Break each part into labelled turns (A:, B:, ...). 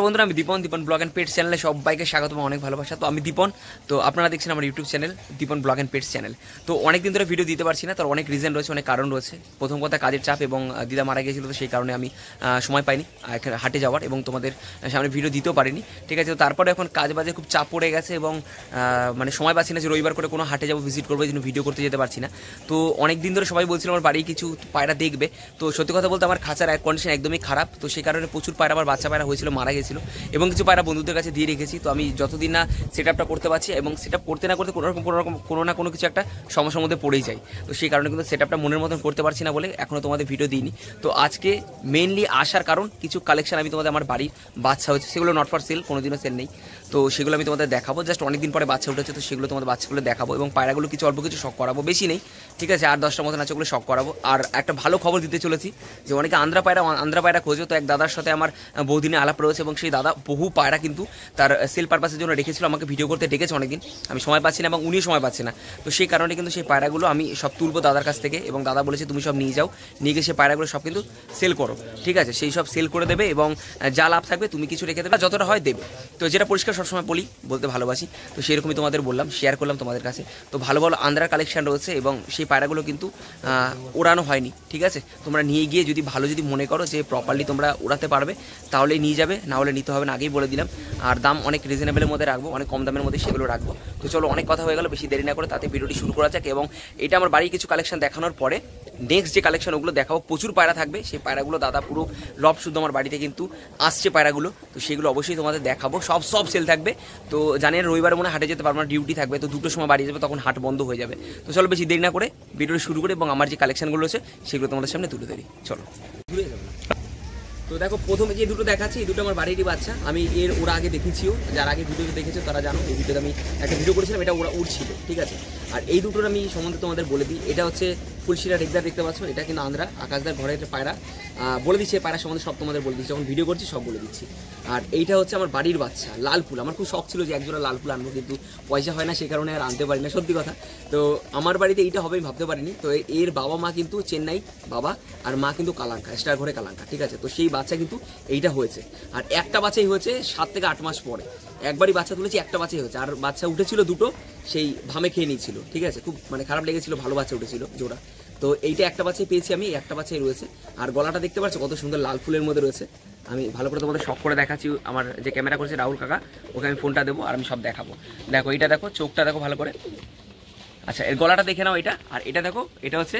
A: বন্ধুরা আমি দীপন blog and pets চ্যানেলে সবাইকে স্বাগত এবং অনেক ভালোবাসা। তো আমি দীপন, তো আপনারা দেখছেন আমার YouTube channel Dipan blog and pets channel. তো অনেকদিন ধরে ভিডিও দিতে পারছি না, তার অনেক রিজন রয়েছে, অনেক কারণ রয়েছে। প্রথম কথা কাজের চাপ এবং দিদা মারা গিয়েছিল, তো সেই কারণে আমি সময় পাইনি হাটে যাওয়ার এবং তোমাদের সামনে ভিডিও দিতেও পারিনি। ঠিক আছে, তো তারপরে এখন কাজ বাজে খুব চাপ পড়ে গেছে এবং মানে সময় পাচ্ছি না যে রবিবার করে কোনো হাটে যাবো, ভিজিট করবো, এই জন্য ভিডিও করতে যেতে পারছি না। তো অনেক দিন ধরে সবাই বলছিল আমার বাড়ি কিছু পায়রা দেখবে। তো সত্যি কথা বলতে আমার খাঁচার কন্ডিশন একদমই খারাপ, তো সেই কারণে প্রচুর পায়রা, আমার বাচ্চা পায়রা হয়েছিল, মারা গেছিলো এবং কিছু পায়রা বন্ধুদের কাছে দিয়ে রেখেছি। তো আমি যতদিন না সেট আপটা করতে পারছি এবং সেট আপ করতে না করতে কোনো না কোনো কিছু একটা সমস্যার মধ্যে পড়েই যায়, তো সেই কারণে কিন্তু সেট আপটা মনের মতন করতে পারছি না বলে এখনও তোমাদের ভিডিও দিইনি। তো আজকে মেনলি আসার কারণ কিছু কালেকশন আমি তোমাদের আমার বাড়ির বাচ্চা হয়েছে, সেগুলো নট ফর সেল, কোনোদিনও সেল নেই, তো সেগুলো আমি তোমাদের দেখাবো। জাস্ট অনেকদিন পরে বাচ্চা উঠেছে, তো সেগুলো তোমাদের বাচ্চাগুলো দেখাবো এবং পায়রাগুলো কিছু অল্প কিছু শখ করাবো, বেশি নেই, ঠিক আছে, 8-10টার মতন আছে, ওগুলো শখ করাবো। আর একটা ভালো খবর দিতে চলেছি যে অনেকে আন্ধ্রা পায়রা খোঁজো, তো এক দাদার সাথে আমার বহুদিনে আলাপ রয়েছে এবং সেই দাদা বহু পায়রা কিন্তু তার সেল পারপাসের জন্য রেখেছিল, আমাকে ভিডিও করতে ডেকেছে অনেকদিন, আমি সময় পাচ্ছি না এবং উনিও সময় পাচ্ছে না। তো সেই কারণে কিন্তু সেই পায়রাগুলো আমি সব তুলবো দাদার কাছ থেকে এবং দাদা বলেছে তুমি সব নিয়ে যাও, নিয়ে গিয়ে সেই পায়রাগুলো সব কিন্তু সেল করো, ঠিক আছে, সেই সব সেল করে দেবে এবং যা লাভ থাকবে তুমি কিছু রেখে দেবে, যতটা হয় দেবে। তো যেটা পরিষ্কার সবসময় বলতে ভালোবাসি, তো সেরকমই তোমাদের বললাম, শেয়ার করলাম তোমাদের কাছে। তো ভালো ভালো আন্ধ্রার কালেকশন রয়েছে এবং সেই পায়রাগুলো কিন্তু ওড়ানো হয়নি, ঠিক আছে, তোমরা নিয়ে গিয়ে যদি মনে করো যে প্রপারলি তোমরা ওড়াতে পারবে তাহলে নিয়ে যাবে, না হলে নিতে হবে না, আগেই বলে দিলাম। আর দাম অনেক রিজনেবলের মধ্যে রাখবো, অনেক কম দামের মধ্যে সেগুলো রাখবো। তো চলো, অনেক কথা হয়ে গেল, বেশি দেরি না করে তাতে ভিডিওটি শুরু করা যাক। এবং এটা আমার বাড়ির কিছু কালেকশন দেখানোর পরে নেক্সট যে কালেকশন ওগুলো দেখাবো, প্রচুর পায়রা থাকবে, সেই পায়রাগুলো দাদা পুরো লব শুদ্ধ আমার বাড়িতে কিন্তু আসছে পায়রাগুলো, তো সেগুলো অবশ্যই তোমাদের দেখাবো, সব সেল থাকবে। তো জানেন রবিবার মনে হাটে যেতে পারবো না, ডিউটি থাকবে, তো 2টোর সময় বাড়ি যাবে, তখন হাট বন্ধ হয়ে যাবে। তো চলো বেশি দেরি না করে ভিডিওটি শুরু করে এবং আমার যে কালেকশনগুলো আছে সেগুলো তোমাদের সামনে তুলে ধরি, চলো। তো দেখো, প্রথমে যে দুটো দেখাচ্ছি এই দুটো আমার বাড়িরই বাচ্চা, আমি ওরা আগে দেখেছিও, যারা আগে ভিডিওতে দেখেছো তারা জানো, এই ভিডিওতে আমি একটা ভিডিও করেছিলাম, এটা ওরা উড়ছিল, ঠিক আছে। আর এই দুটোর আমি সম্বন্ধে তোমাদের বলে দিই, এটা হচ্ছে ফুলশিরা রেগদার, দেখতে পাচ্ছ, এটা কিন্তু আন্ধ্রা আকাশদার ঘরের পায়রা, বলে দিচ্ছি পায়রা সম্বন্ধে সব তোমাদের বলে দিচ্ছি, যখন ভিডিও করছি সব বলে দিচ্ছি। আর এইটা হচ্ছে আমার বাড়ির বাচ্চা লাল ফুল, আমার খুব শখ ছিল যে একজোড়া লাল ফুল আনবো, কিন্তু পয়সা হয় না, সেই কারণে আর আনতে পারি না, সত্যি কথা। তো আমার বাড়িতে এইটা হবে আমি ভাবতে পারিনি। তো এর বাবা মা কিন্তু চেন্নাই বাবা, আর মা কিন্তু কালাঙ্কা, স্টার ঘরে কালাঙ্কা, ঠিক আছে। তো সেই বাচ্চা কিন্তু এইটা হয়েছে, আর একটা বাচ্চাই হয়েছে 7 থেকে 8 মাস পরে, একবারই বাচ্চা তুলেছি, একটা বাচ্চাই হয়েছে, আর বাচ্চা উঠেছিল দুটো, সেই ভামে খেয়ে নিয়েছিল, ঠিক আছে, খুব মানে খারাপ লেগেছিল, ভালো বাচ্চা উঠেছিল জোড়া। তো এইটা একটা বাচ্চাই পেয়েছি আমি, একটা বাচ্চাই রয়েছে। আর গলাটা দেখতে পাচ্ছ কত সুন্দর লাল ফুলের মধ্যে রয়েছে, আমি ভালো করে তোমাদের শখ করে দেখাচ্ছি, আমার যে ক্যামেরা করেছে রাহুল কাকা, ওকে আমি ফোনটা দেবো আর আমি সব দেখাবো। দেখো এইটা দেখো, চোখটা দেখো ভালো করে, আচ্ছা এর গলাটা দেখে নাও এটা। আর এটা দেখো, এটা হচ্ছে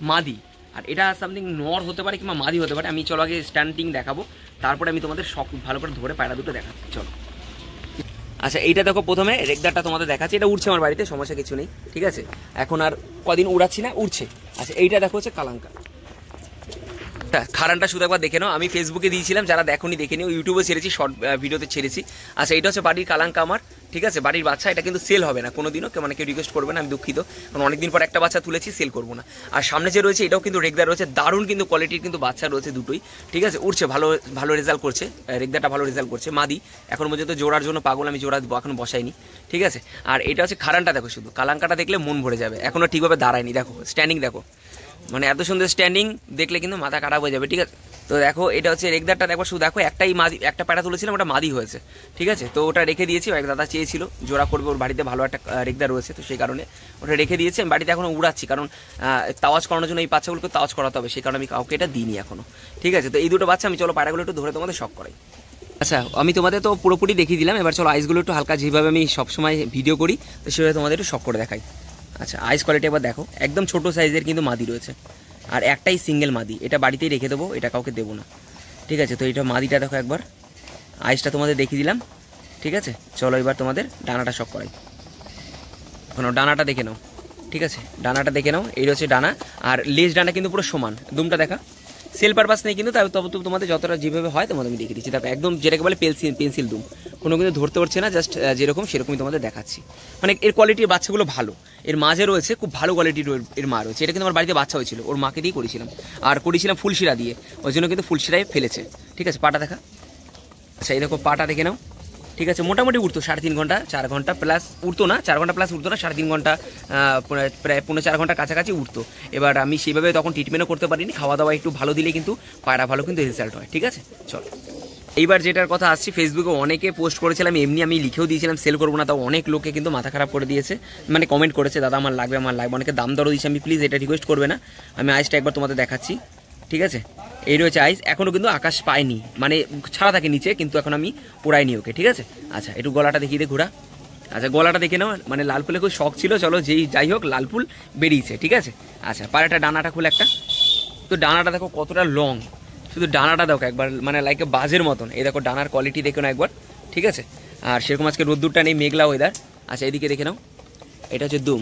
A: মাদি, আর এটা সামথিং নর হতে পারে কিংবা মাদি হতে পারে, আমি চলো আগে স্ট্যান্ডিং দেখাবো, তারপরে আমি তোমাদের শখ ভালো করে ধরে পায়রা দুটো দেখাচ্ছি, চলো। আচ্ছা এইটা দেখো, প্রথমে রেগদারটা তোমাদের দেখাচ্ছি, এটা উড়ছে আমার বাড়িতে, সমস্যা কিছু নেই, ঠিক আছে, এখন আর কদিন উড়াচ্ছি না, উড়ছে। আচ্ছা এইটা দেখো হচ্ছে কালাঙ্কা, খারানটা শুধু একবার দেখে নাও, আমি ফেসবুকে দিয়েছিলাম, যারা দেখোনি দেখে নিও, ইউটিউবে ছেড়েছি, শর্ট ভিডিওতে ছেড়েছি। আচ্ছা এটা হচ্ছে বাড়ির কালাঙ্কা আমার, ঠিক আছে, বাড়ির বাচ্চা, এটা কিন্তু সেল হবে না কোনোদিনও, মানে কেউ রিকোয়েস্ট করবে না, আমি দুঃখিত, কারণ অনেকদিন পর একটা বাচ্চা তুলেছি, সেল করবো না। আর সামনে যে রয়েছে এটাও কিন্তু রেগদার রয়েছে, দারুণ কিন্তু কোয়ালিটির কিন্তু বাচ্চা রয়েছে দুটোই, ঠিক আছে, উঠছে, ভালো রেজাল্ট করছে, রেগদারটা ভালো রেজাল্ট করছে, মাদি এখন পর্যন্ত জোড়ার জন্য পাগল, আমি জোড়া দেবো, এখন বসাইনি, ঠিক আছে। আর এটা হচ্ছে খারানটা দেখো, শুধু কালাঙ্কাটা দেখলে মন ভরে যাবে, এখনও ঠিকভাবে দাঁড়ায়নি, দেখো স্ট্যান্ডিং দেখো, মানে এত সুন্দর স্ট্যান্ডিং দেখলে কিন্তু মাথা খারাপ হয়ে যাবে, ঠিক আছে। তো দেখো এটা হচ্ছে রেগদারটা, দেখো শুধু দেখো, একটা প্যারা তুলেছিলাম, ওটা মাদি হয়েছে, ঠিক আছে। তো ওটা রেখে দিয়েছি, এক দাদা চেয়েছিল জোড়া করবে, ওর বাড়িতে ভালো একটা রেগদার রয়েছে, তো সেই কারণে ওটা রেখে দিয়েছি। আমি বাড়িতে এখনো উড়াচ্ছি, কারণ তাওয়াজ করানোর জন্য এই বাচ্চাগুলোকে তাওয়াজ করাতে হবে, সেই কারণে আমি কাউকে এটা দিইনি এখনো, ঠিক আছে। তো এই দুটো বাচ্চা আমি চলো পায়রাগুলো একটু ধরে তোমাদের শখ করাই। আচ্ছা আমি তোমাদের তো পুরোপুরি দেখিয়ে দিলাম, এবার চলো আইসগুলো একটু হালকা, যেভাবে আমি সবসময় ভিডিও করি তো সেভাবে তোমাদের একটু শখ করে দেখাই। আচ্ছা আইস কোয়ালিটি এবার দেখো, একদম ছোটো সাইজের কিন্তু মাদি রয়েছে, আর একটাই সিঙ্গেল মাদি, এটা বাড়িতেই রেখে দেবো, এটা কাউকে দেবো না, ঠিক আছে। তো এটা মাদিটা দেখো একবার, আইসটা তোমাদের দেখিয়ে দিলাম, ঠিক আছে। চলো এবার তোমাদের ডানাটা শখ করাই, কোনো ডানাটা দেখে নাও, ঠিক আছে, ডানাটা দেখে নাও, এই হচ্ছে ডানা, আর লেজ ডানা কিন্তু পুরো সমান, দুমটা দেখা, সেল পারপাস নেই কিন্তু, তবে তোমাদের যতটা যেভাবে হয় তোমাদের আমি দেখিয়ে দিচ্ছি, দেখো একদম যেটাকে বলে পেন্সিল দুম, কোনো কিন্তু ধরতে পারছে না, জাস্ট যেরকম সেরকমই তোমাদের দেখাচ্ছি, মানে এর কোয়ালিটির বাচ্চাগুলো ভালো, এর মাঝে রয়েছে খুব ভালো কোয়ালিটির এর মা রয়েছে, এটা কিন্তু আমার বাড়িতে বাচ্চা হয়েছিল, ওর মাকে দিয়ে করেছিলাম, আর করেছিলাম ফুলশিরা দিয়ে, ওই জন্য কিন্তু ফুলশিরায় ফেলেছে, ঠিক আছে। পাটা দেখা, আচ্ছা এই দেখো পাটা দেখে নাও, ঠিক আছে, মোটামুটি উঠতো 3.5 ঘন্টা 4 ঘন্টা প্লাস উঠতো না, 4 ঘন্টা প্লাস উঠতো না, 3.5 ঘন্টা প্রায় 4.5 ঘন্টার কাছাকাছি উঠতো। এবার আমি সেইভাবে তখন ট্রিটমেন্টও করতে পারিনি, খাওয়া দাওয়া একটু ভালো দিলে কিন্তু পায়রা ভালো কিন্তু রেজাল্ট হয়, ঠিক আছে। চলো এইবার যেটার কথা আসছি, ফেসবুকে অনেকে পোস্ট করেছিলাম, এমনি আমি লিখেও দিয়েছিলাম সেল করবো না, তাও অনেক লোকে কিন্তু মাথা খারাপ করে দিয়েছে, মানে কমেন্ট করেছে দাদা আমার লাগবে আমার লাগবে, অনেকে দাম দরও দিয়েছে। আমি প্লিজ এটা রিকোয়েস্ট করবে না, আমি আইসটা একবার তোমাদের দেখাচ্ছি, ঠিক আছে। এই রয়েছে আইস, এখনও কিন্তু আকাশ পায়নি, মানে ছাড়া থাকে নিচে, কিন্তু এখন আমি পোড়াইনি ওকে, ঠিক আছে। আচ্ছা একটু গলাটা দেখিয়ে দে ঘোরা। আচ্ছা গলাটা দেখে নাও, মানে লাল ফুলে খুব শখ ছিল, চলো যাই হোক লাল ফুল বেরিয়েছে, ঠিক আছে। আচ্ছা পাড়াটা ডানাটা খুলে একটা, তো ডানাটা দেখো কতটা লং, শুধু ডানাটা দেখো একবার, মানে লাইক বাজের মতন। এই দেখো ডানার কোয়ালিটি দেখো না একবার, ঠিক আছে। আর সেরকম আজকে রোদ্দুরটা নেই, মেঘলা ওয়েদার। আচ্ছা এদিকে দেখে নাও, এটা হচ্ছে দুম,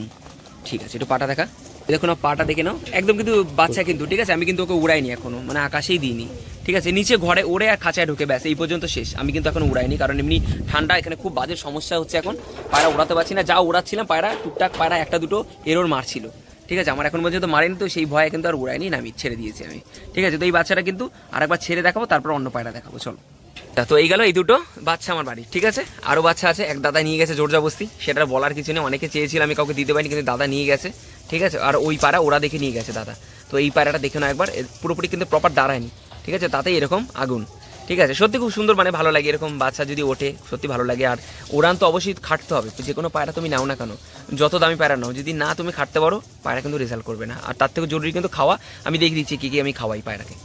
A: ঠিক আছে। একটু পাটা দেখা, দেখো না পাটা দেখে নাও, একদম কিন্তু বাচ্চা কিন্তু, ঠিক আছে। আমি কিন্তু ওকে উড়াইনি এখনো, মানে আকাশেই দিইনি, ঠিক আছে। নিচে ঘরে ওড়ে আর খাঁচায় ঢুকে, ব্যাস এই পর্যন্ত শেষ। আমি কিন্তু এখন উড়াইনি, কারণ এমনি ঠান্ডা, এখানে খুব বাজে সমস্যা হচ্ছে এখন, পায়রা উড়াতে পারছি না। যা উড়াচ্ছিলাম পায়রা টুকটাক পায়রা একটা দুটো এরোর মারছিল, ঠিক আছে। আমার এখন পর্যন্ত মারেনি, তো সেই ভয়ে কিন্তু আর উড়াইনি, নামি ছেড়ে দিয়েছি আমি, ঠিক আছে। তো এই বাচ্চাটা কিন্তু আরেকবার ছেড়ে দেখাবো, তারপর অন্য পায়রা দেখাবো, চলো। তো এই গেল এই দুটো বাচ্চা আমার বাড়ি, ঠিক আছে। আরও বাচ্চা আছে, এক দাদা নিয়ে গেছে জোরজবস্তি, সেটা বলার কিছু নেই, অনেকে চেয়েছিল আমি কাউকে দিতে পারিনি, কিন্তু দাদা নিয়ে গেছে, ঠিক আছে। আর ওই পায়রা ওরা দেখে নিয়ে গেছে দাদা। তো এই পায়রাটা দেখে না একবার, পুরোপুরি কিন্তু প্রপার দাঁড়ায়নি, ঠিক আছে, তাতেই এরকম আগুন, ঠিক আছে। সত্যি খুব সুন্দর, মানে ভালো লাগে এরকম বাচ্চা যদি ওঠে, সত্যি ভালো লাগে। আর উড়ান তো অবশ্যই খাটতে হবে, যে কোনো পায়রা তুমি নাও না কেন, যত দামি পায়রা নাও, যদি না তুমি খাটতে পারো পায়রা কিন্তু রেজাল্ট করবে না। আর তার থেকে জরুরি কিন্তু খাওয়া, আমি দেখে দিচ্ছি কী আমি খাওয়াই পায়রাকে।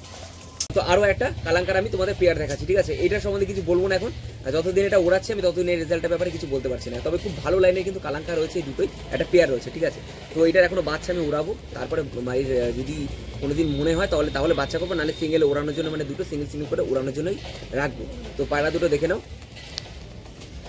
A: তো আরও একটা কালাঙ্কার আমি তোমাদের পেয়ার দেখাচ্ছি, ঠিক আছে। এটার সম্বন্ধে কিছু বলবো না এখন, যতদিন এটা ওড়াচ্ছে আমি ততদিন এই রেজাল্টের ব্যাপারে কিছু বলতে পারছি না। তবে খুব ভালো লাইনে কিন্তু কালাঙ্কার রয়েছে, এই দুটোই একটা পেয়ার রয়েছে, ঠিক আছে। তো এটার এখনো বাচ্চা আমি উড়াবো, তারপরে যদি কোনোদিন মনে হয় তাহলে বাচ্চা করবো, নাহলে সিঙ্গেল ওড়ানোর জন্য, মানে দুটো সিঙ্গেল করে ওড়ানোর জন্যই রাখবো। তো পায়রা দুটো দেখে নাও,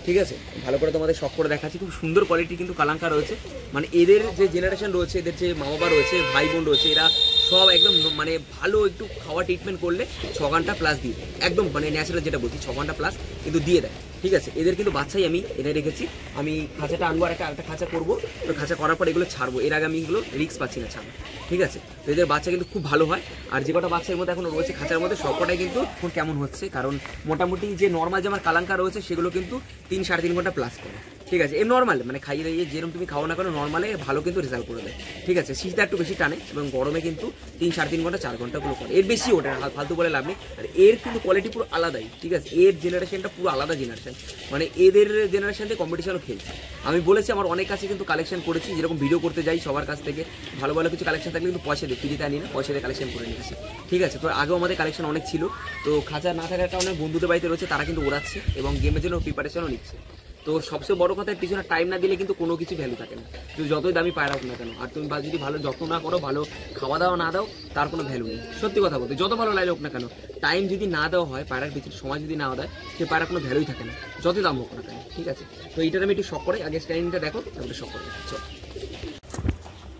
A: ঠিক আছে। ভালো করে তোমাদের শখ করে দেখাচ্ছি, খুব সুন্দর কোয়ালিটি কিন্তু কালাঙ্কার রয়েছে। মানে এদের যে জেনারেশন রয়েছে, এদের যে মা বাবা রয়েছে, ভাই বোন রয়েছে, এরা সব একদম মানে ভালো একটু খাওয়া ট্রিটমেন্ট করলে 6 ঘন্টা প্লাস দিয়ে দেয়, একদম মানে ন্যাচারাল যেটা বলছি 6 ঘন্টা প্লাস কিন্তু দিয়ে দেয়, ঠিক আছে। এদের কিন্তু বাচ্চাই আমি এনে রেখেছি, আমি খাঁচাটা আনবো, একটা খাঁচা করবো, তো খাঁচা করার পর এগুলো ছাড়বো, এর আগে আমি এগুলো রিস্ক পাচ্ছি না ছাড়বো, ঠিক আছে। তো এদের বাচ্চা কিন্তু খুব ভালো হয়। আর যে কটা বাচ্চার মধ্যে এখন রয়েছে খাঁচার মধ্যে, সবকটাই কিন্তু এখন কেমন হচ্ছে, কারণ মোটামুটি যে নর্মাল যে আমার কালাঙ্কার রয়েছে সেগুলো কিন্তু 3-3.5 ঘন্টা প্লাস করে, ঠিক আছে। এই নর্মাল মানে খাইয়ে দিয়ে যেরকম তুমি খাও না কেন, নর্মালে ভালো কিন্তু রেজাল্ট করে দেয়, ঠিক আছে। শীতটা একটু বেশি টানে এবং গরমে কিন্তু 3-3.5 ঘন্টা 4 ঘন্টাগুলো করে, এর বেশি ওঠে না, ফালতু বলে লাভ নেই। আর এর কিন্তু কোয়ালিটি পুরো আলাদাই, ঠিক আছে। এর জেনারেশনটা পুরো আলাদা জেনারেশন, মানে এদের জেনারেশন থেকে কম্পিটিশনও খেলছে। আমি বলেছি আমার অনেক কাছে কিন্তু কালেকশন করেছি, যেরকম ভিডিও করতে যাই সবার কাছ থেকে ভালো ভালো কিছু কালেকশন থাকলে কিন্তু পয়সা দিয়ে ফ্রিতে আনি না, পয়সা দিয়ে কালেকশন করে নিয়েছি, ঠিক আছে। তো আগেও আমাদের কালেকশন অনেক ছিল, তো খাঁচা না থাকার কারণে বন্ধুদের বাড়িতে রয়েছে, তারা কিন্তু ওড়াচ্ছে এবং গেমের জন্য প্রিপারেশনও নিচ্ছে। তো সবচেয়ে বড় কথা, পিছনে টাইম না দিলে কিন্তু কোনো কিছু ভ্যালু থাকে না, যতই দামি পায়রা হোক না কেন। আর তুমি যদি ভালো যত্ন না করো, ভালো খাওয়া দাওয়া না দাও, তার কোনো ভ্যালু নেই। সত্যি কথা বলতে, যত ভালো লাইন হোক না কেন, টাইম যদি না দেওয়া হয়, পায়রার পিছনে সময় যদি না দেয়, সে পায়রা কোনো ভ্যালুই থাকে না, যতই দাম হোক না কেন, ঠিক আছে। তো এইটার আমি একটু শখ করে, আগে স্ট্যান্ডিংটা দেখো, তারপরে শখ করে।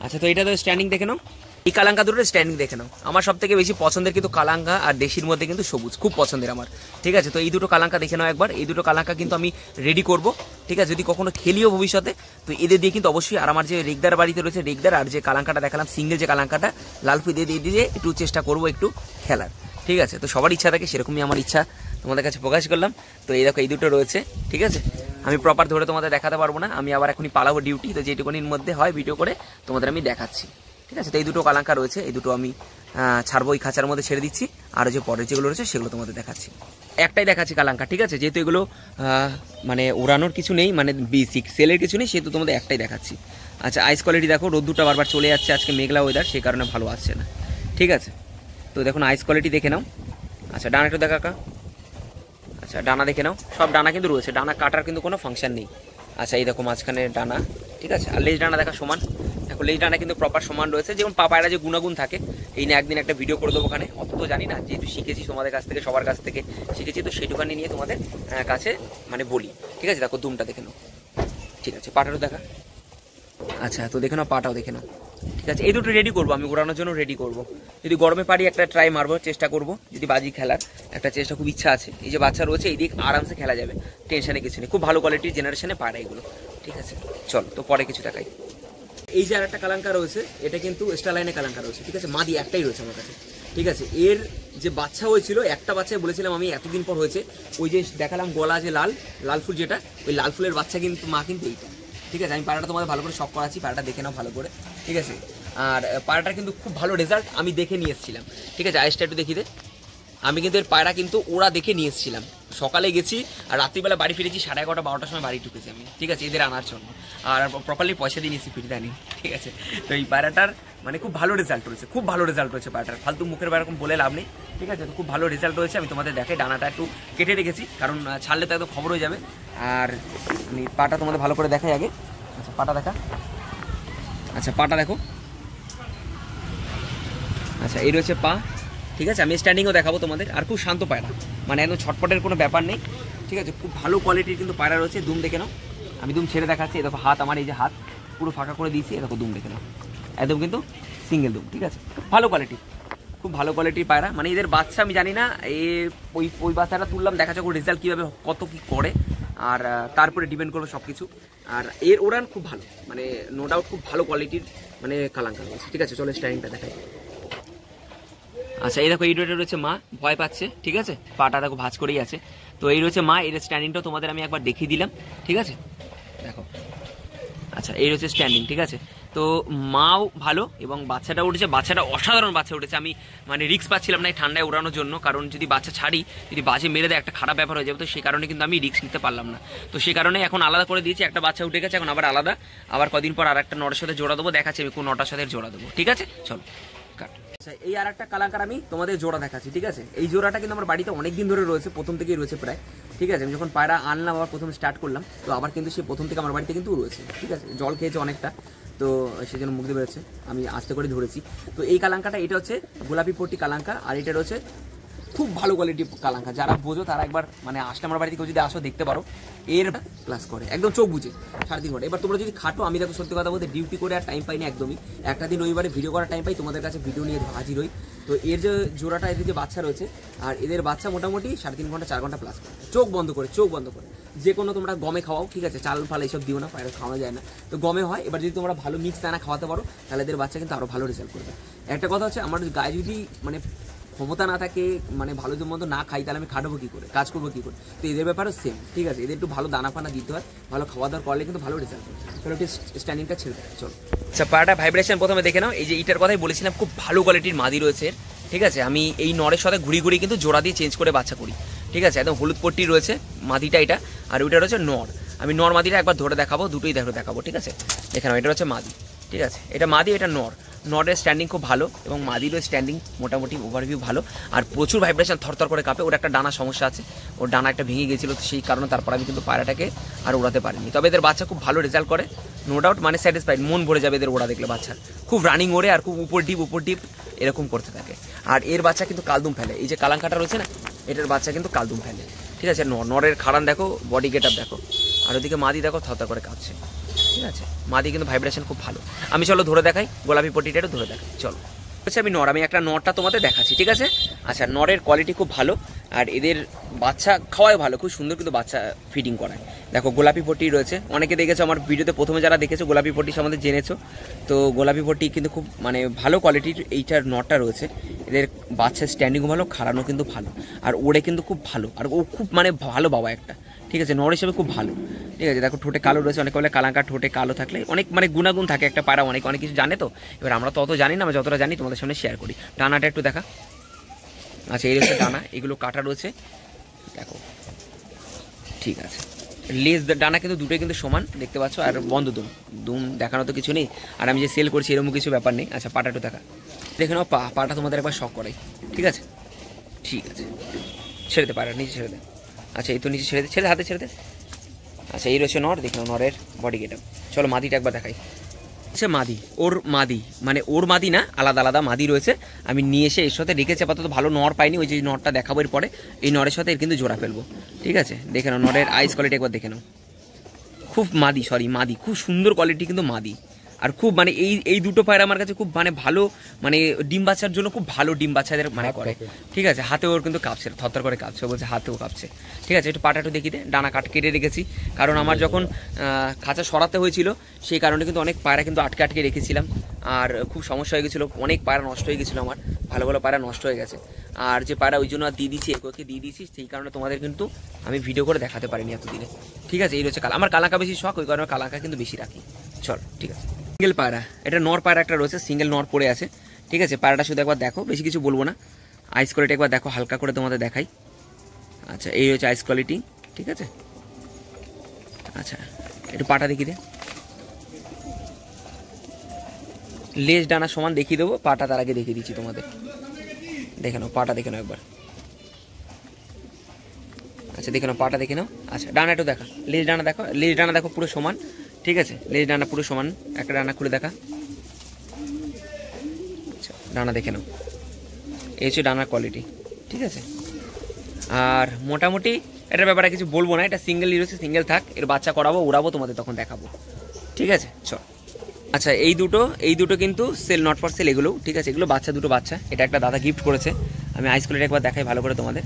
A: আচ্ছা তো এটা তো স্ট্যান্ডিং দেখে নাও, এই কালাঙ্কা দুটোর স্ট্যান্ডিং দেখে নাও। আমার সব থেকে বেশি পছন্দের কিন্তু কালাঙ্কা আর দেশির মধ্যে কিন্তু সবুজ খুব পছন্দের আমার, ঠিক আছে। তো এই দুটো কালাঙ্কা দেখে নাও একবার, এই দুটো কালাঙ্কা কিন্তু আমি রেডি করব, ঠিক আছে। যদি কখনো খেলিও ভবিষ্যতে, তো এদের দিয়ে কিন্তু অবশ্যই। আর আমার যে রেগদার বাড়িতে রয়েছে, রেগদার আর যে কালাঙ্কাটা দেখালাম সিঙ্গেল যে কালাঙ্কাটা, লালফু দিয়ে একটু চেষ্টা করবো একটু খেলার, ঠিক আছে। তো সবার ইচ্ছা থাকে, সেরকমই আমার ইচ্ছা তোমাদের কাছে প্রকাশ করলাম। তো এই দেখো এই দুটো রয়েছে, ঠিক আছে। আমি প্রপার ধরে তোমাদের দেখাতে পারবো না, আমি আবার এখনই পালাবো ডিউটি, তো যেটুকুনির মধ্যে হয় ভিডিও করে তোমাদের আমি দেখাচ্ছি, ঠিক আছে। তো এই দুটো কালাঙ্কা রয়েছে, এই দুটো আমি ছাড়বো, ওই খাঁচার মধ্যে ছেড়ে দিচ্ছি। আর যে পরের যেগুলো রয়েছে সেগুলো তোমাদের দেখাচ্ছি, একটাই দেখাচ্ছি কালাঙ্কা, ঠিক আছে। যেহেতু এগুলো মানে ওড়ানোর কিছু নেই, মানে বেসিক সেলের কিছু নেই, সেহেতু তোমাদের একটাই দেখাচ্ছি। আচ্ছা আইস কোয়ালিটি দেখো, রোদ্দুরটা বারবার চলে যাচ্ছে, আজকে মেঘলা ওয়েদার, সেই কারণে ভালো আসছে না, ঠিক আছে। তো দেখুন আইস কোয়ালিটি দেখে নাও। আচ্ছা ডানাটা দেখা কা, আচ্ছা ডানা দেখে নাও, সব ডানা কিন্তু রয়েছে, ডানা কাটার কিন্তু কোনো ফাংশন নেই। আচ্ছা এই দেখো মাঝখানে ডানা, ঠিক আছে। আর লেজ ডানা দেখা সমান, দেখো লেজ ডানা কিন্তু প্রপার সমান রয়েছে। যেমন পায়রা যে গুণাগুণ থাকে, এই নিয়ে একদিন একটা ভিডিও করে দেবো ওখানে, অত তো জানি না, যেহেতু শিখেছি তোমাদের কাছ থেকে, সবার কাছ থেকে শিখেছি, তো সেইটুখানি নিয়ে তোমাদের কাছে মানে বলি, ঠিক আছে। দেখো দুমটা দেখে নাও, ঠিক আছে। পাটারও দেখা, আচ্ছা তো দেখে নাও, পাটাও দেখে নাও, ঠিক আছে। এই দুটো রেডি করবো আমি, ওড়ানোর জন্য রেডি করবো। যদি গরমে পারি একটা ট্রাই মারবো, চেষ্টা করবো, যদি বাজি খেলার একটা চেষ্টা খুব ইচ্ছা আছে। এই যে বাচ্চা রয়েছে, এই দিক আরামসে খেলা যাবে, টেনশনে কিছু নেই, খুব ভালো কোয়ালিটির জেনারেশনে পায়রা এগুলো, ঠিক আছে। চলো তো পরে কিছু দেখাই। এই যে আর একটা কালাঙ্কা রয়েছে, এটা কিন্তু স্টারলাইনে কালাঙ্কা রয়েছে, ঠিক আছে। মাদি একটাই রয়েছে আমার কাছে, ঠিক আছে। এর যে বাচ্চা হয়েছিল, একটা বাচ্চায় বলেছিলাম আমি এতদিন পর হয়েছে, ওই যে দেখালাম গলা যে লাল ফুল যেটা, ওই লাল ফুলের বাচ্চা কিন্তু মা কিন্তু এইটা, ঠিক আছে। আমি পায়রাটা তোমাদের ভালো করে শখ করাচ্ছি, পায়রাটা দেখে নাও ভালো করে, ঠিক আছে। আর পায়রাটার কিন্তু খুব ভালো রেজাল্ট আমি দেখে নিয়ে এসেছিলাম, ঠিক আছে। আইসটা একটু দেখিয়ে দে, আমি কিন্তু এর পায়রা কিন্তু ওরা দেখে নিয়ে এসেছিলাম, সকালে গেছি আর রাত্রিবেলা বাড়ি ফিরেছি 11:30 12টার সময় বাড়ি ঢুকেছি আমি, ঠিক আছে, এদের আনার জন্য। আর প্রপারলি পয়সা দিয়ে নিয়েছি, ফিরে দেয়নি, ঠিক আছে। তো এই পায়রাটার মানে খুব ভালো রেজাল্ট রয়েছে, খুব ভালো রেজাল্ট রয়েছে পায়রাটার, ফালতু মুখের এরকম বলে লাভ নেই, ঠিক আছে। তো খুব ভালো রেজাল্ট রয়েছে। আমি তোমাদের দেখাই, ডানাটা একটু কেটে রেখেছি কারণ ছাড়লে তো একদম খবর হয়ে যাবে। আর আমি পাটা তোমাদের ভালো করে দেখাই আগে। আচ্ছা পাটা দেখা, আচ্ছা পাটা দেখো, আচ্ছা এই রয়েছে পা, ঠিক আছে। আমি স্ট্যান্ডিংও দেখাবো তোমাদের। আর খুব শান্ত পায়রা, মানে একদম ছটপটের কোনো ব্যাপার নেই, ঠিক আছে। খুব ভালো কোয়ালিটির কিন্তু পায়রা রয়েছে। দুম দেখে নাও, আমি দুম ছেড়ে দেখাচ্ছি। দেখো হাত আমার, এই যে হাত পুরো ফাঁকা করে দিয়েছি, দেখো দুম দেখে নাও, একদম কিন্তু সিঙ্গেল দুম, ঠিক আছে। ভালো কোয়ালিটি, খুব ভালো কোয়ালিটির পায়রা। মানে এদের বাচ্চা আমি জানি না, ওই বাচ্চাটা তুললাম, দেখা যাক ওর রেজাল্ট কীভাবে কত কী করে, আর তারপরে ডিপেন্ড করবে সব কিছু। আর এর ওড়ান খুব ভালো, মানে নো ডাউট খুব ভালো কোয়ালিটির মানে কালাঙ্কার রয়েছে, ঠিক আছে। চলো স্টাইলিংটা দেখাই। আচ্ছা এই দেখো, এই রয়েছে মা, ভয় পাচ্ছে, ঠিক আছে, পাটা দেখো ভাঁজ করেই আছে। তো এই রয়েছে মা, এর স্ট্যান্ডিংটাও তোমাদের আমি একবার দেখিয়ে দিলাম, ঠিক আছে, দেখো। আচ্ছা এই রয়েছে স্ট্যান্ডিং, ঠিক আছে। তো মাও ভালো এবং বাচ্চাটা উঠেছে, বাচ্চাটা অসাধারণ বাচ্চা উঠেছে। আমি মানে রিস্ক পাচ্ছিলাম না এই ঠান্ডায় ওড়ানোর জন্য, কারণ যদি বাচ্চা ছাড়ি, যদি বাজে মেরে দেয় একটা খারাপ ব্যাপার হয়ে যাবে, তো সেই কারণে কিন্তু আমি রিস্ক নিতে পারলাম না। তো সেই কারণে এখন আলাদা করে দিয়েছি, একটা বাচ্চা উঠে গেছে, এখন আবার আলাদা, আবার কদিন পর আর একটা নটার সাথে জোড়া দেবো, দেখাচ্ছি আমি কোন নটার সাথে জোড়া দেবো, ঠিক আছে। চলো কাট। আচ্ছা এই আর একটা কালাঙ্কার আমি তোমাদের জোড়া দেখাচ্ছি, ঠিক আছে। এই জোড়াটা কিন্তু আমার বাড়িতে অনেকদিন ধরে রয়েছে, প্রথম থেকেই রয়েছে প্রায়, ঠিক আছে। আমি যখন পায়রা আনলাম, আবার প্রথম স্টার্ট করলাম, তো আবার কিন্তু সে প্রথম থেকে আমার বাড়িতে কিন্তু রয়েছে, ঠিক আছে। জল খেয়েছে অনেকটা, তো সেই জন্য মুখ দিয়ে বেরোচ্ছে, আমি আস্তে করে ধরেছি। তো এই কালাঙ্কাটা, এটা হচ্ছে গোলাপি পট্টি কালাঙ্কা, আর এটা রয়েছে খুব ভালো কোয়ালিটির কালাঙ্কা। যারা বোঝো তারা একবার মানে আসলে আমার বাড়িতে কেউ যদি আসো দেখতে পারো, এর প্লাস করে একদম চোখ বুঝে 3.5 ঘন্টা। এবার তোমরা যদি খাটো, আমি দেখো সত্যি কথা বলতে ডিউটি করে আর টাইম পাইনি একদমই, একটা দিন রবিবারে ভিডিও করার টাইম পাই, তোমাদের কাছে ভিডিও নিয়ে হাজির হই। তো এর যে জোড়াটা, এদের যে বাচ্চা রয়েছে, আর এদের বাচ্চা মোটামুটি 3.5 ঘন্টা 4 ঘন্টা প্লাস করে, চোখ বন্ধ করে, চোখ বন্ধ করে। যে কোনো তোমরা গমে খাওয়াও, ঠিক আছে, চাল ফাল এইসব দিও না, পায়রা খাওয়ানো যায় না, তো গমে হয়। এবার যদি তোমরা ভালো মিক্স দানা খাওয়াতে পারো, তাহলে এদের বাচ্চা কিন্তু আরও ভালো রেজাল্ট করবে। একটা কথা হচ্ছে, আমার গায়ে যদি মানে ক্ষমতা না থাকে, মানে ভালো মতো না খাই, তাহলে আমি খাটাবো কী করে, কাজ করবো কী করে। তো এদের ব্যাপারও সেম, ঠিক আছে। এদের একটু ভালো দানা ফানা দিতে হয়, ভালো খাওয়া দাওয়া করলে কিন্তু ভালো রেজাল্ট হয়। চলো একটু স্ট্যান্ডিংটা ছেড়ে দেয়, চলো। আচ্ছা পায়রাটা ভাইব্রেশন প্রথমে দেখে নাও। এই যে ইটার কথাই বলেছিলাম, খুব ভালো কোয়ালিটির মাদি রয়েছে, ঠিক আছে। আমি এই নরের সাথে ঘুরি ঘুরি কিন্তু জোড়া দিয়ে চেঞ্জ করে বাচ্চা করি, ঠিক আছে। একদম হলুদ পট্টি রয়েছে মাদিটা এটা, আর ওইটা রয়েছে নর। আমি নর মাদিটা একবার ধরে দেখাবো, দুটোই দেখাবো, ঠিক আছে। এখানে এটা হচ্ছে মাদি, ঠিক আছে, এটা মাদি, এটা নর। নরের স্ট্যান্ডিং খুব ভালো এবং মাদিরও স্ট্যান্ডিং মোটামুটি ওভারভিউ ভালো, আর প্রচুর ভাইব্রেশন, থরথর করে কাঁপে। ওর একটা ডানা সমস্যা আছে, ওর ডানা একটা ভেঙে গেছিলো, সেই কারণে তারপর আমি কিন্তু পায়রাটাকে আর ওড়াতে পারিনি। তবে এদের বাচ্চা খুব ভালো রেজাল্ট করে, নো ডাউট, মানে স্যাটিসফাইড, মন ভরে যাবে এদের ওড়া দেখলে। বাচ্চার খুব রানিং ওড়ে আর খুব উপর ডিপ এরকম করতে থাকে। আর এর বাচ্চা কিন্তু কালদুম ফেলে, এই যে কালাঙ্কাটা রয়েছে না, এটার বাচ্চা কিন্তু কালদুম ফেলে, ঠিক আছে। নরের খাড়ান দেখো, বডি গেট আপ দেখো, আর ওদিকে মাদি দেখো থরথর করে কাঁপছে, ঠিক আছে। মাদি কিন্তু ভাইব্রেশন খুব ভালো। আমি চলো ধরে দেখাই, গোলাপি পট্টিটা ধরে দেখাই, চলো। আচ্ছা আমি নর, আমি একটা নরটা তোমাদের দেখাচ্ছি, ঠিক আছে। আচ্ছা নরের কোয়ালিটি খুব ভালো, আর এদের বাচ্চা খাওয়াই ভালো, খুব সুন্দর কিন্তু বাচ্চা ফিডিং করায়। দেখো গোলাপি পট্টি রয়েছে, অনেকে দেখেছো আমার ভিডিওতে, প্রথমে যারা দেখেছো গোলাপি পট্টি সম্বন্ধে জেনেছো। তো গোলাপি পট্টি কিন্তু খুব মানে ভালো কোয়ালিটির এইটার নরটা রয়েছে। এদের বাচ্চার স্ট্যান্ডিংও ভালো, খাড়ানো কিন্তু ভালো, আর ওড়ে কিন্তু খুব ভালো, আর ও খুব মানে ভালো বাবা একটা, ঠিক আছে। নর হিসেবে খুব ভালো, ঠিক আছে। দেখো ঠোঁটে কালো রয়েছে, অনেকে বলে কালাঙ্কার ঠোঁটে কালো থাকলে অনেক মানে গুণাগুণ থাকে একটা পায়রা, অনেক কিছু জানে। তো এবার আমরা তো অত জানি না, আমরা যতটা জানি তোমাদের সামনে শেয়ার করি। ডানাটা একটু দেখা, আচ্ছা এই রয়েছে ডানা, এগুলো কাটা রয়েছে, দেখো, ঠিক আছে। লেজ ডানা কিন্তু দুটোই কিন্তু সমান দেখতে পাচ্ছ, আর বন্ধ দুম দেখানো তো কিছু নেই, আর আমি যে সেল করছি এরকম কিছু ব্যাপার নেই। আচ্ছা পাটা একটু দেখা, দেখে নাও পাটা তোমাদের একবার শখ করাই, ঠিক আছে, ঠিক আছে। ছেড়ে দে পায়রা, নিচে ছেড়ে দে। আচ্ছা এই তো নিচে ছেড়ে দে, হাতে ছেড়ে দে। আচ্ছা এই রয়েছে নর, দেখো নরের বডি গেট আপ। চলো মাদিটা একবার দেখাই। আচ্ছা মাদি, ওর মাদি মানে ওর মাদি না, আলাদা আলাদা মাদি রয়েছে। আমি নিয়ে এসে এর সাথে রেখেছি, আপাতত ভালো নর পাইনি, ওই যে নরটা দেখাবো এর পরে, এই নরের সাথে এর কিন্তু জোড়া ফেলবো, ঠিক আছে। দেখে নাও নরের আইস কোয়ালিটি একবার দেখে নাও, খুব মাদি খুব সুন্দর কোয়ালিটি কিন্তু মাদি। আর খুব মানে এই দুটো পায়রা আমার কাছে খুব মানে ভালো, মানে ডিম বাচ্চার জন্য খুব ভালো ডিম বাচ্চাদের মানে করে, ঠিক আছে। হাতে ওর কিন্তু কাঁপছে, থরথর করে কাঁপছে, বলছে হাতেও কাঁপছে, ঠিক আছে। একটু পাটা একটু দেখি দে, ডানা কেটে রেখেছি, কারণ আমার যখন খাঁচা সরাতে হয়েছিল সেই কারণে কিন্তু অনেক পায়রা কিন্তু আটকে রেখেছিলাম, আর খুব সমস্যা হয়ে গেছিলো, অনেক পায়রা নষ্ট হয়ে গেছিলো, আমার ভালো পায়রা নষ্ট হয়ে গেছে। আর যে পায়রা ওই জন্য আর দিয়ে দিচ্ছি, একে দিয়ে দিয়েছি, সেই কারণে তোমাদের কিন্তু আমি ভিডিও করে দেখাতে পারিনি এতদিনে, ঠিক আছে। এই রয়েছে আমার কালাঙ্কা বেশি শখ, ওই কারণে কালাঙ্কা কিন্তু বেশি রাখি। চল ঠিক আছে। সিঙ্গেল পায়রা, এটা নর পায়রা একটা রয়েছে, সিঙ্গেল নর পড়ে আছে, ঠিক আছে। পায়রাটা শুধু একবার দেখো, বেশি কিছু বলবো না। আইস কোয়ালিটি একবার দেখো, হালকা করে তোমাদের দেখাই। আচ্ছা, এই হচ্ছে আইস কোয়ালিটি, ঠিক আছে। আচ্ছা, একটু পাটা দেখিয়ে দে, লেজ ডানা সমান দেখিয়ে দেবো, পাটা তার আগে দেখিয়ে দিচ্ছি তোমাদের। দেখে নাও পাটা, দেখে নাও একবার। আচ্ছা দেখে নাও পাটা, দেখে নাও। আচ্ছা ডানা একটু দেখা, লেজ ডানা দেখো, লেজ ডানা দেখো পুরো সমান, ঠিক আছে, লেজ ডানা পুরো সমান। একটা ডানা খুলে দেখা। আচ্ছা ডানা দেখে নাও, এই হচ্ছে ডানার কোয়ালিটি, ঠিক আছে। আর মোটামুটি এটার ব্যাপারে কিছু বলবো না, এটা সিঙ্গেল হচ্ছে, সিঙ্গেল থাক, এর বাচ্চা করাবো, উড়াবো, তোমাদের তখন দেখাবো, ঠিক আছে। চল। আচ্ছা এই দুটো কিন্তু সেল, নট ফর সেল এগুলো, ঠিক আছে। এগুলো বাচ্চা, দুটো বাচ্চা, এটা একটা দাদা গিফট করেছে। আমি আইস কোয়ালিটি একবার দেখাই ভালো করে তোমাদের।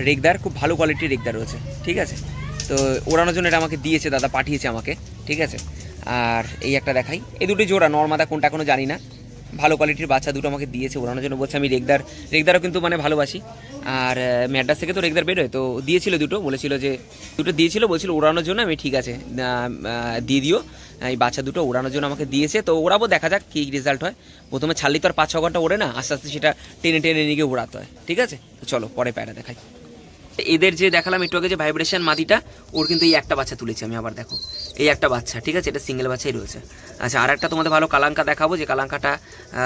A: রেগদার, খুব ভালো কোয়ালিটির রেগদার রয়েছে, ঠিক আছে। তো ওড়ানোর জন্য এটা আমাকে দিয়েছে, দাদা পাঠিয়েছে আমাকে, ঠিক আছে। আর এই একটা দেখাই, এই দুটো জোড়া, নর্মাদা কোনটা কোনো জানি না, ভালো কোয়ালিটির বাচ্চা দুটো আমাকে দিয়েছে ওড়ানোর জন্য, বলছে আমি রেগদারও কিন্তু মানে ভালোবাসি। আর ম্যাড্রাস থেকে তো রেগদার বেরোয়, তো দিয়েছিল দুটো, বলেছিল যে দুটো দিয়েছিল, বলছিল ওড়ানোর জন্য। আমি ঠিক আছে দিয়ে দিও, এই বাচ্চা দুটো ওড়ানোর জন্য আমাকে দিয়েছে। তো ওড়াবো, দেখা যাক কী রেজাল্ট হয়। প্রথমে ছাড়লি তো আর 5-6 ঘন্টা ওড়ে না, আস্তে আস্তে সেটা টেনে টেনে নিয়ে গিয়ে ওড়াতে হয়, ঠিক আছে। তো চলো পরে পায়রা দেখাই। এদের যে দেখালাম একটু আগে যে ভাইব্রেশন মাদিটা, ওর কিন্তু এই একটা বাচ্চা তুলেছি আমি, আবার দেখো এই একটা বাচ্চা, ঠিক আছে, এটা সিঙ্গেল বাচ্চাই রয়েছে। আচ্ছা আর একটা তোমাদের ভালো কালাঙ্কা দেখাবো, যে কালাঙ্কাটা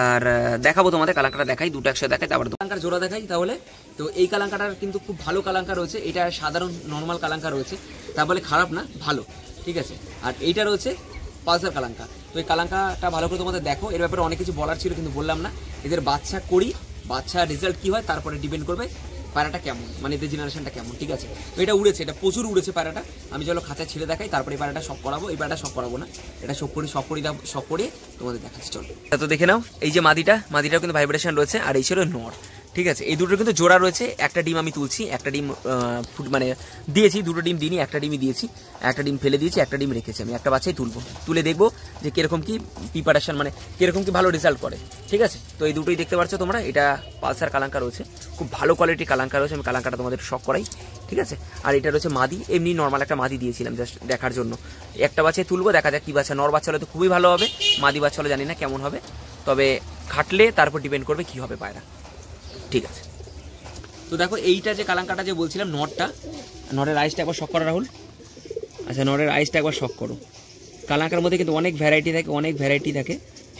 A: আর দেখাবো তোমাদের, কালাঙ্কাটা দেখাই, দুটো একসাথে দেখাই, তারপর কালাঙ্কার জোড়া দেখাই তাহলে। তো এই কালাঙ্কাটার কিন্তু খুব ভালো কালাঙ্কা রয়েছে, এটা সাধারণ নর্মাল কালাঙ্কা রয়েছে, তা বলে খারাপ না, ভালো, ঠিক আছে। আর এইটা রয়েছে পালসার কালাঙ্কা। তো এই কালাঙ্কাটা ভালো করে তোমাদের দেখো, এর ব্যাপারে অনেক কিছু বলার ছিল কিন্তু বললাম না। এদের বাচ্চা করি, বাচ্চা রেজাল্ট কী হয় তারপরে ডিপেন্ড করবে পায়রাটা কেমন, মানে এদের জেনারেশনটা কেমন, ঠিক আছে। তো এটা উড়েছে, এটা প্রচুর উড়েছে পায়রাটা। আমি চলো খাঁচা ছেড়ে দেখাই, তারপরে এই পায়রাটা সব করাবো। এই পায়রাটা সব করাবো না, এটা সব করে তোমাদের দেখাচ্ছি, চলো। তো দেখে নাও, এই যে মাদিটাও কিন্তু ভাইব্রেশন রয়েছে, আর এই ছিল নর, ঠিক আছে। এই দুটো কিন্তু জোড়া রয়েছে। একটা ডিম আমি তুলছি, একটা ডিম মানে দিয়েছি, দুটো ডিম দিইনি, একটা ডিমই দিয়েছি, একটা ডিম ফেলে দিয়েছি, একটা ডিম রেখেছি আমি, একটা বাচ্চাই তুলবো, তুলে দেখবো যে কিরকম কি প্রিপারেশন, মানে কিরকম কি ভালো রেজাল্ট করে, ঠিক আছে। তো এই দুটোই দেখতে পাচ্ছ তোমরা, এটা পালসার কালাঙ্কা রয়েছে, খুব ভালো কোয়ালিটি কালাঙ্কা রয়েছে। আমি কালাঙ্কাটা তোমাদের শখ করাই, ঠিক আছে। আর এটা রয়েছে মাদি, এমনি নর্মাল একটা মাদি দিয়েছিলাম জাস্ট দেখার জন্য। একটা বাচ্চাই তুলবো, দেখা যাক কি বাচ্চা, নর বাচ্চা হলে তো খুবই ভালো হবে, মাদি বাচ্চা হলে জানি না কেমন হবে, তবে খাটলে তারপর ডিপেন্ড করবে কি হবে পায়রা, ঠিক আছে। তো দেখো এইটা যে কালাঙ্কাটা যে বলছিলাম, নরের আইসটা একবার শখ করো রাহুল। আচ্ছা নরের আইসটা একবার শখ করো। কালাঙ্কার মধ্যে কিন্তু অনেক ভ্যারাইটি থাকে,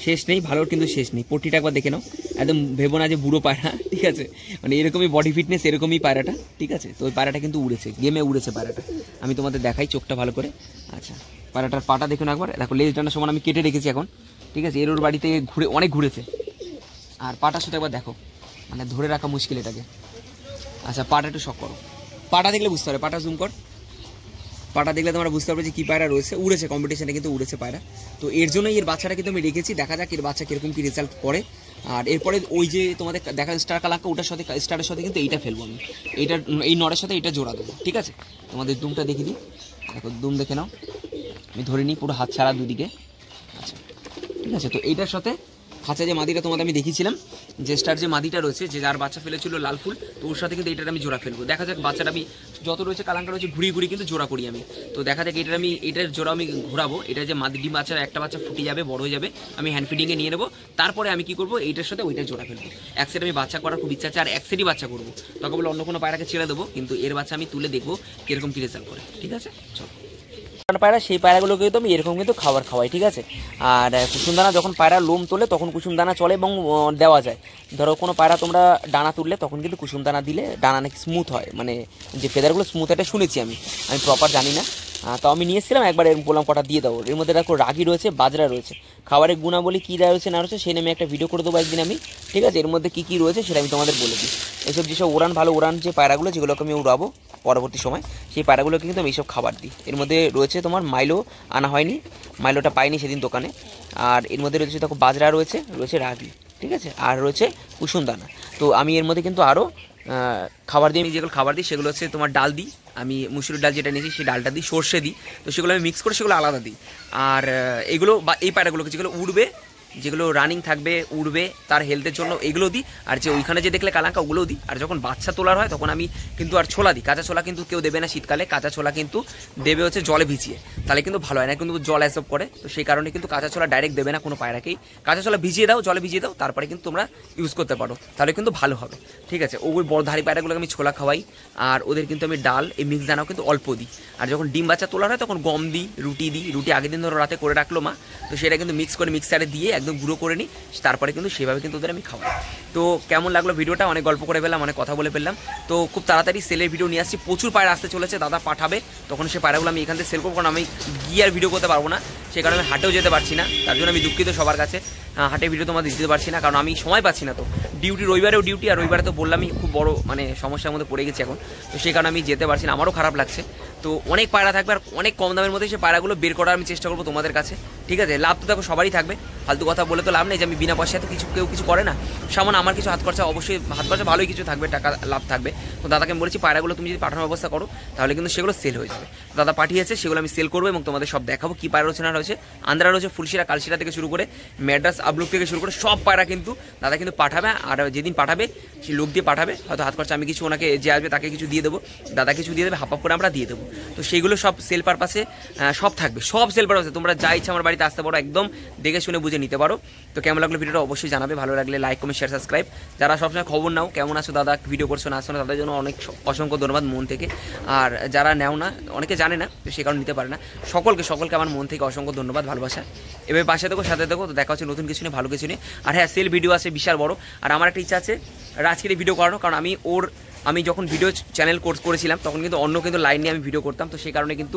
A: শেষ নেই, ভালোর কিন্তু শেষ নেই। পট্টিটা একবার দেখে নাও, একদম ভেবো না যে বুড়ো পায়রা, ঠিক আছে, মানে এরকমই বডি ফিটনেস, এরকমই পায়রাটা, ঠিক আছে। তো ওই পায়রাটা কিন্তু উড়েছে, গেমে উড়েছে পায়রাটা। আমি তোমাদের দেখাই চোখটা ভালো করে। আচ্ছা পায়রাটার পাটা দেখুন একবার, দেখো লেজ ডানার সমান আমি কেটে রেখেছি এখন, ঠিক আছে। এর ওর বাড়িতে অনেক ঘুরেছে। আর পাটার সাথে একবার দেখো, মানে ধরে রাখা মুশকিল এটাকে। আচ্ছা পাটা একটু শখ করো, পাটা দেখলে বুঝতে পারবে, পাটা জুম কর, পাটা দেখলে তোমরা বুঝতে পারবে যে কী পায়রা রয়েছে, উড়েছে কম্পিটিশনে কিন্তু উড়েছে পায়রা। তো এর জন্যই এর বাচ্চাটা কিন্তু আমি রেখেছি, দেখা যাক এর বাচ্চা কীরকম কী রেজাল্ট করে। আর এরপরে ওই যে তোমাদের দেখা স্টার কালাঙ্কা, ওটার সাথে স্টারের সাথে কিন্তু এইটা ফেলবো আমি, এই নরের সাথে এটা জোড়া দেবো, ঠিক আছে। তোমাদের দুমটা দেখিয়ে দিই, দেখো দুম দেখে নাও, আমি ধরে নিই পুরো হাত ছাড়া দুদিকে। আচ্ছা ঠিক আছে। তো এইটার সাথে খাঁচা যে মাদিটা তোমাদের আমি দেখিয়েছিলাম, যে স্টার যে মাদিটা রয়েছে, যে যার বাচ্চা ফেলেছিল লাল ফুল, তো ওর সাথে কিন্তু এটার আমি জোড়া ফেলবো। দেখা যাক বাচ্চাটা আমি যত রয়েছে কালাঙ্কা রয়েছে ঘুরিয়ে কিন্তু জোড়া করি আমি। তো দেখা যাক এটার জোড়া আমি ঘোরাবো। এটা যে মাদি ডিম বাচ্চা, একটা বাচ্চা ফুটে যাবে, বড় হয়ে যাবে, আমি হ্যান্ড ফিডিংয়ে নিয়ে নেবো। তারপরে আমি কি করবো, এইটার সাথে ওইটার জোড়া ফেলবো। এক সেট আমি বাচ্চা করার খুব ইচ্ছা আছে, আর এক সেটই বাচ্চা করবো। তখন বলে অন্য কোনো পায়রাকে ছেড়ে দেবো, কিন্তু এর বাচ্চা আমি তুলে দেখবো কীরকম কী রেজাল্ট করে, ঠিক আছে। চলো পায়রা, সেই পায়রাগুলোকে তো আমি এরকম কিন্তু খাবার খাওয়াই, ঠিক আছে। আর কুসুমদানা যখন পায়রা লোম তোলে তখন কুসুমদানা চলে এবং দেওয়া যায়। ধরো কোনো পায়রা তোমরা ডানা তুললে তখন কিন্তু কুসুমদানা দিলে ডানা নাকি স্মুথ হয়, মানে যে ফেদারগুলো স্মুথ এটা শুনেছি আমি প্রপার জানি না। তো আমি নিয়ে এসেছিলাম একবার, এরকম বললাম কটা দিয়ে দাও। এর মধ্যে দেখো রাগি রয়েছে, বাজরা রয়েছে, খাবারের গুণাবলী কী রয়েছে না রয়েছে সেই নামে একটা ভিডিও করে দেবো একদিন আমি, ঠিক আছে। এর মধ্যে কী কী রয়েছে সেটা আমি তোমাদের বলে দিই। এইসব যেসব ভালো উড়ান যে পায়রাগুলো, যেগুলোকে আমি উড়াবো পরবর্তী সময়, সেই পায়রাগুলোকে কিন্তু আমি এইসব খাবার দিই। এর মধ্যে রয়েছে তোমার মাইলো আনা হয়নি, মাইলোটা পাইনি সেদিন দোকানে। আর এর মধ্যে রয়েছে দেখো বাজরা রয়েছে রাগি, ঠিক আছে, আর রয়েছে কুসুমদানা। তো আমি এর মধ্যে কিন্তু আরও খাবার দিই, আমি যেগুলো খাবার দিই সেগুলো হচ্ছে তোমার ডাল দিই, আমি মুসুরির ডাল যেটা নিয়েছি সেই ডালটা দিই, সর্ষে দিই। তো সেগুলো আমি মিক্স করে সেগুলো আলাদা দিই। আর এগুলো বা এই পায়রাগুলোকে যেগুলো উড়বে যেগুলো রানিং থাকবে উড়বে তার হেলথের জন্য এগুলো দিই, আর যে ওইখানে যে দেখলে কালাঙ্কা ওগুলোও দিই। আর যখন বাচ্চা তোলার হয় তখন আমি কিন্তু আর ছোলা দিই, কাঁচা ছোলা কিন্তু কেউ দেবে না শীতকালে, কাঁচা ছোলা কিন্তু দেবে হচ্ছে জলে ভিজিয়ে, তাহলে কিন্তু ভালো হয় না, কিন্তু জল অ্যাবজর্ব করে। তো সেই কারণে কিন্তু কাঁচা ছোলা ডাইরেক্ট দেবে না কোনো পায়রাকেই, কাঁচা ছোলা ভিজিয়ে দাও, জলে ভিজিয়ে দাও, তারপরে কিন্তু তোমরা ইউজ করতে পারো, তাহলে কিন্তু ভালো হবে। ঠিক আছে, ওই বড় ধারি পায়রাগুলোকে আমি ছোলা খাওয়াই, আর ওদের কিন্তু আমি ডাল এই মিক্স দানাও কিন্তু অল্প দিই। আর যখন ডিম বাচ্চা তোলা হয় তখন গম দিই, রুটি দিই, রুটি আগের দিন ধরো রাতে করে রাখলো মা, তো সেটা কিন্তু মিক্স করে মিক্সারে দিয়ে একদম গুঁড়ো করে নিই, তারপরে কিন্তু সেভাবে কিন্তু ওদের আমি খাওয়াই। তো কেমন লাগলো ভিডিওটা, অনেক গল্প করে ফেললাম, অনেক কথা বলে ফেললাম। তো খুব তাড়াতাড়ি সেলের ভিডিও নিয়ে আসছি, প্রচুর পায়রা আসতে চলেছে, দাদা পাঠাবে, তখন সে পায়রাগুলো আমি এখান থেকে সেল করবো, কারণ আমি গিয়ে আর ভিডিও করতে পারবো না, সে কারণে আমি হাটেও যেতে পারছি না, তার জন্য আমি দুঃখিত সবার কাছে। হাটে ভিডিও তোমাদের দিতে পারছি না, কারণ আমি সময় পাচ্ছি না, তো ডিউটি রবিবারেও ডিউটি, আর রবিবারে তো বললামই খুব বড় মানে সমস্যার মধ্যে পড়ে গেছি এখন, তো সেই কারণে আমি যেতে পারছি না, আমারও খারাপ লাগছে। তো অনেক পায়রা থাকবে, আর অনেক কম দামের মধ্যে সেই পায়রাগুলো বের করার আমি চেষ্টা করবো তোমাদের কাছে। ঠিক আছে, লাভ তো দেখো সবারই থাকবে, ফালতু কথা বলে তো লাভ নেই যে আমি বিনা পয়সায় তো কেউ কিছু করে না, সামান্য আমার কিছু হাত খরচা, অবশ্যই হাত খরচা ভালোই কিছু থাকবে, টাকা লাভ থাকবে। তো দাদাকে আমি বলেছি পায়রাগুলো তুমি যদি পাঠানোর ব্যবস্থা করো তাহলে কিন্তু সেগুলো সেল হয়ে যাবে। দাদা পাঠিয়েছে, সেগুলো আমি সেল করবো এবং তোমাদের সব দেখাবো কী পায়রা রচনা রয়েছে। আন্দ্রা রয়েছে, ফুলশিরা, কালশিরা থেকে শুরু করে ম্যাড্রাস আবলুক থেকে শুরু করে সব পায়রা কিন্তু দাদা কিন্তু পাঠাবে, আর যেদিন পাঠাবে সেই লোক দিয়ে পাঠাবে, হয়তো হাত খরচা আমি কিছু ওনাকে যে আসবে তাকে কিছু দিয়ে দেবো, দাদা কিছু দিয়ে দেবে, হাফ করে আমরা দিয়ে দেবো। তো সেইগুলো সব সেল পারপাসে সব থাকবে, সব সেল পারপাসে, তোমরা যা ইচ্ছা আমার বাড়িতে আসতে পারো, একদম দেখে শুনে বুঝে নিতে পারো। তো কেমন লাগলো ভিডিওটা অবশ্যই জানাবে, ভালো লাগলে লাইক কমেন্ট শেয়ার সাবস্ক্রাইব। যারা সবসময় খবর নাও কেমন আছো দাদা, ভিডিও করছো না আসছো না, তাদের জন্য অনেক অসংখ্য ধন্যবাদ মন থেকে। আর যারা নেও না, অনেকে জানে না, তো সে কারণে নিতে পারে না, সকলকে আমার মন থেকে অসংখ্য ধন্যবাদ, ভালোবাসা। এবার পাশে দেখো, সাথে দেখো, তো দেখা হচ্ছে নতুন কিছু নিয়ে, ভালো কিছু নিয়ে। আর হ্যাঁ, সেল ভিডিও আছে বিশাল বড়, আর আমার একটা ইচ্ছা আছে রাজকের ভিডিও করানো, কারণ আমি যখন ভিডিও চ্যানেল করেছিলাম তখন কিন্তু অন্য কিন্তু লাইন নিয়ে আমি ভিডিও করতাম, তো সেই কারণে কিন্তু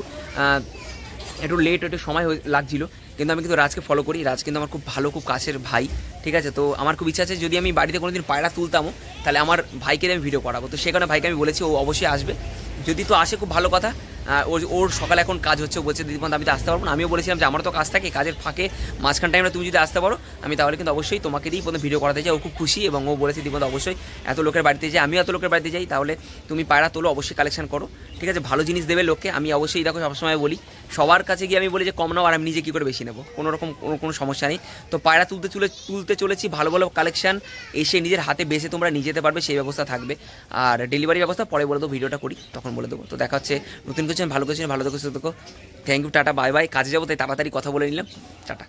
A: একটু লেট, একটু সময় লাগছিল, কিন্তু আমি কিন্তু রাজকে ফলো করি, রাজ কিন্তু আমার খুব ভালো, খুব কাছের ভাই। ঠিক আছে, তো আমার খুব ইচ্ছা আছে যদি আমি বাড়িতে কোনোদিন পায়রা তুলতামও তাহলে আমার ভাইকে আমি ভিডিও করাবো, তো সেখানে ভাইকে আমি বলেছি ও অবশ্যই আসবে, যদি তো আসে খুব ভালো কথা। ওর সকালে এখন কাজ হচ্ছে, বলছে দিদিপন্ত আমি তো আসতে পারবো না, আমিও বলেছিলাম যে আমারও তো কাজ থাকে, কাজের ফাঁকে মাঝখান টাইমে তুমি যদি আসতে পারো আমি তাহলে কিন্তু অবশ্যই তোমাকে দিয়েই প্রথমে ভিডিও করাতে চাই। ও খুব খুশি, এবং ও বলেছে দিদিপন্ত অবশ্যই এত লোকের বাড়িতে যাই, আমিও এত লোকের বাড়িতে যাই, তাহলে তুমি পায়রা তোলো, অবশ্যই কালেকশন করো। ঠিক আছে, ভালো জিনিস দেবে লোককে, আমি অবশ্যই দেখো সবসময় বলি সবার কাছে গিয়ে আমি বলি যে কম নাও, আর আমি নিজে কী করে বেশি নেবো, কোনো সমস্যা নেই। তো পায়রা তুলতে চলেছি, ভালো ভালো কালেকশন এসে নিজের হাতে বেছে তোমরা নিয়ে যেতে পারবে, সেই ব্যবস্থা থাকবে। আর ডেলিভারি ব্যবস্থা পরে বলে দেবো, ভিডিওটা করি তখন বলে দেবো। তো দেখা হচ্ছে নতুন কিছু, ভালো কিছু, ভালো দেখো। Thank you, tata, bye bye. কাজে যাবো তাই তাড়াতাড়ি কথা বলে নিলাম, টাটা।